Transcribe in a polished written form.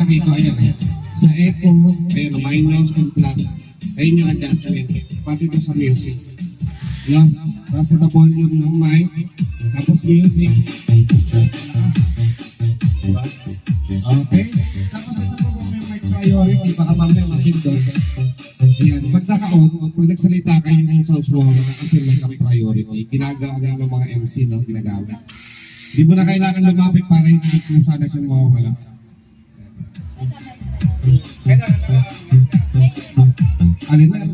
nasa rito, ayan. Sa echo, ayan, minus and plus. Ayun yung adjustment. Pati ito sa music. Yan. Tapos ito volume ng mic. Tapos music. Okay. Tapos ito po may mic priority. Baka mamaya makita. Ayan. Pag naka-on, pag nagsalita kayo yung sounds mo, kasi may priority. Ginagawa ng mga MC, no? Ginagamit. Hindi mo na kailangan lumapit para hindi kung sana siya mawawala. Alin na?